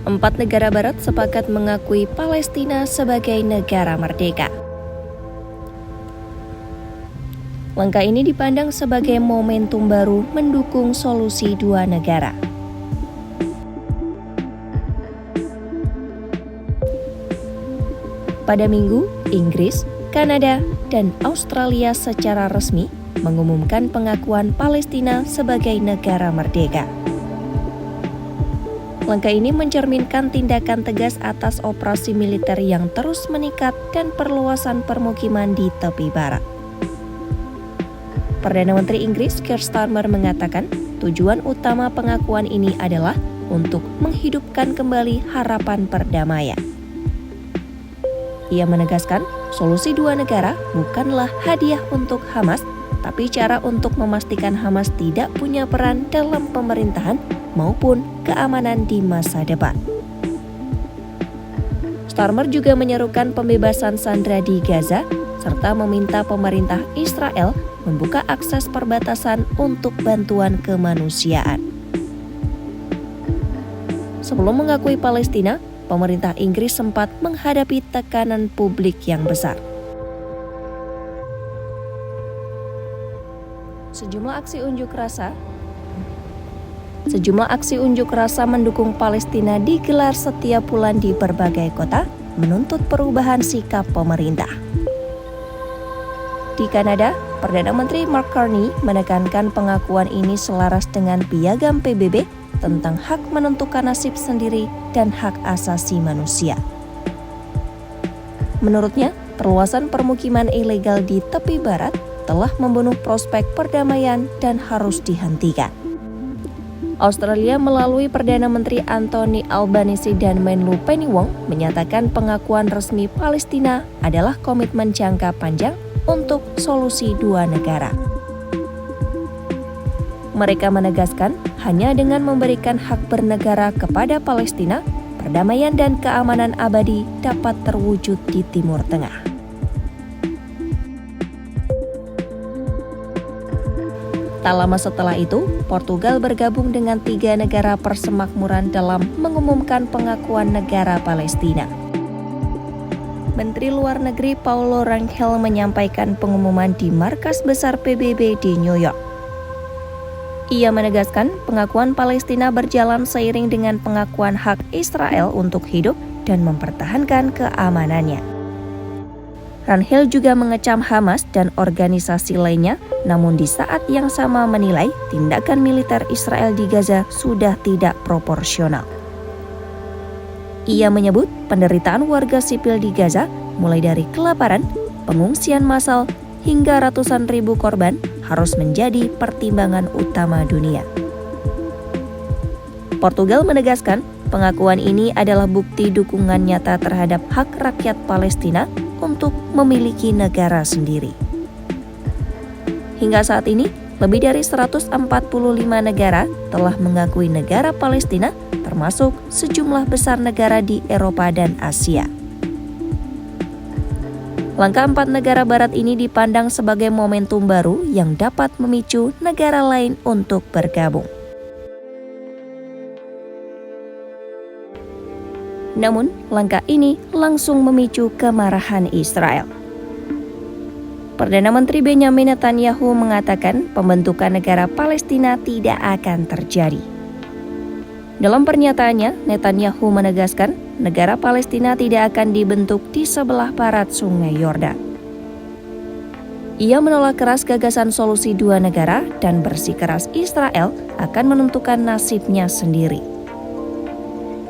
4 negara barat sepakat mengakui Palestina sebagai negara merdeka. Langkah ini dipandang sebagai momentum baru mendukung solusi dua negara. Pada Minggu, Inggris, Kanada, dan Australia secara resmi mengumumkan pengakuan Palestina sebagai negara merdeka. Langkah ini mencerminkan tindakan tegas atas operasi militer yang terus meningkat dan perluasan permukiman di tepi barat. Perdana Menteri Inggris Keir Starmer mengatakan tujuan utama pengakuan ini adalah untuk menghidupkan kembali harapan perdamaian. Ia menegaskan solusi dua negara bukanlah hadiah untuk Hamas, tapi cara untuk memastikan Hamas tidak punya peran dalam pemerintahan maupun keamanan di masa depan. Starmer juga menyerukan pembebasan sandera di Gaza, serta meminta pemerintah Israel membuka akses perbatasan untuk bantuan kemanusiaan. Sebelum mengakui Palestina, pemerintah Inggris sempat menghadapi tekanan publik yang besar. Sejumlah aksi unjuk rasa mendukung Palestina digelar setiap bulan di berbagai kota, menuntut perubahan sikap pemerintah. Di Kanada, Perdana Menteri Mark Carney menekankan pengakuan ini selaras dengan piagam PBB tentang hak menentukan nasib sendiri dan hak asasi manusia. Menurutnya, perluasan permukiman ilegal di tepi barat telah membunuh prospek perdamaian dan harus dihentikan. Australia melalui Perdana Menteri Anthony Albanese dan Menlu Penny Wong menyatakan pengakuan resmi Palestina adalah komitmen jangka panjang untuk solusi dua negara. Mereka menegaskan hanya dengan memberikan hak bernegara kepada Palestina, perdamaian dan keamanan abadi dapat terwujud di Timur Tengah. Tak lama setelah itu, Portugal bergabung dengan 3 negara persemakmuran dalam mengumumkan pengakuan negara Palestina. Menteri Luar Negeri Paulo Rangel menyampaikan pengumuman di markas besar PBB di New York. Ia menegaskan pengakuan Palestina berjalan seiring dengan pengakuan hak Israel untuk hidup dan mempertahankan keamanannya. Rangel juga mengecam Hamas dan organisasi lainnya, namun di saat yang sama menilai tindakan militer Israel di Gaza sudah tidak proporsional. Ia menyebut penderitaan warga sipil di Gaza, mulai dari kelaparan, pengungsian massal, hingga ratusan ribu korban, harus menjadi pertimbangan utama dunia. Portugal menegaskan pengakuan ini adalah bukti dukungan nyata terhadap hak rakyat Palestina untuk memiliki negara sendiri. Hingga saat ini, lebih dari 145 negara telah mengakui negara Palestina, termasuk sejumlah besar negara di Eropa dan Asia. Langkah 4 negara barat ini dipandang sebagai momentum baru yang dapat memicu negara lain untuk bergabung. Namun, langkah ini langsung memicu kemarahan Israel. Perdana Menteri Benjamin Netanyahu mengatakan pembentukan negara Palestina tidak akan terjadi. Dalam pernyataannya, Netanyahu menegaskan negara Palestina tidak akan dibentuk di sebelah barat Sungai Yordan. Ia menolak keras gagasan solusi dua negara dan bersikeras Israel akan menentukan nasibnya sendiri.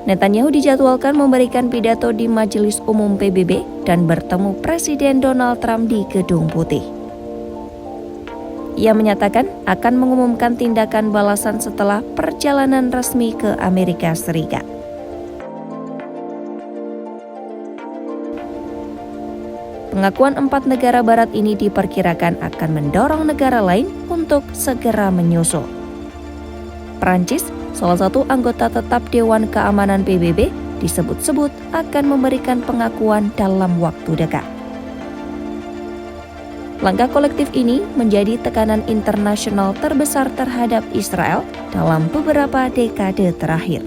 Netanyahu dijadwalkan memberikan pidato di Majelis Umum PBB dan bertemu Presiden Donald Trump di Gedung Putih. Ia menyatakan akan mengumumkan tindakan balasan setelah perjalanan resmi ke Amerika Serikat. Pengakuan 4 negara barat ini diperkirakan akan mendorong negara lain untuk segera menyusul. Prancis, salah satu anggota tetap Dewan Keamanan PBB, disebut-sebut akan memberikan pengakuan dalam waktu dekat. Langkah kolektif ini menjadi tekanan internasional terbesar terhadap Israel dalam beberapa dekade terakhir.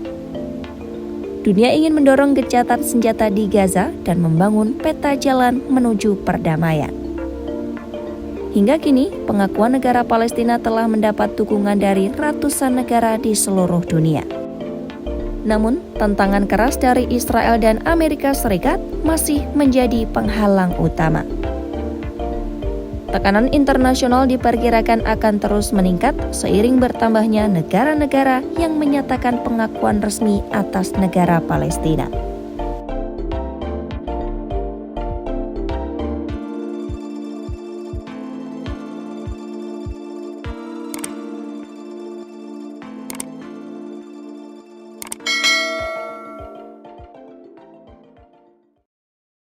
Dunia ingin mendorong gencatan senjata di Gaza dan membangun peta jalan menuju perdamaian. Hingga kini, pengakuan negara Palestina telah mendapat dukungan dari ratusan negara di seluruh dunia. Namun, tantangan keras dari Israel dan Amerika Serikat masih menjadi penghalang utama. Tekanan internasional diperkirakan akan terus meningkat seiring bertambahnya negara-negara yang menyatakan pengakuan resmi atas negara Palestina.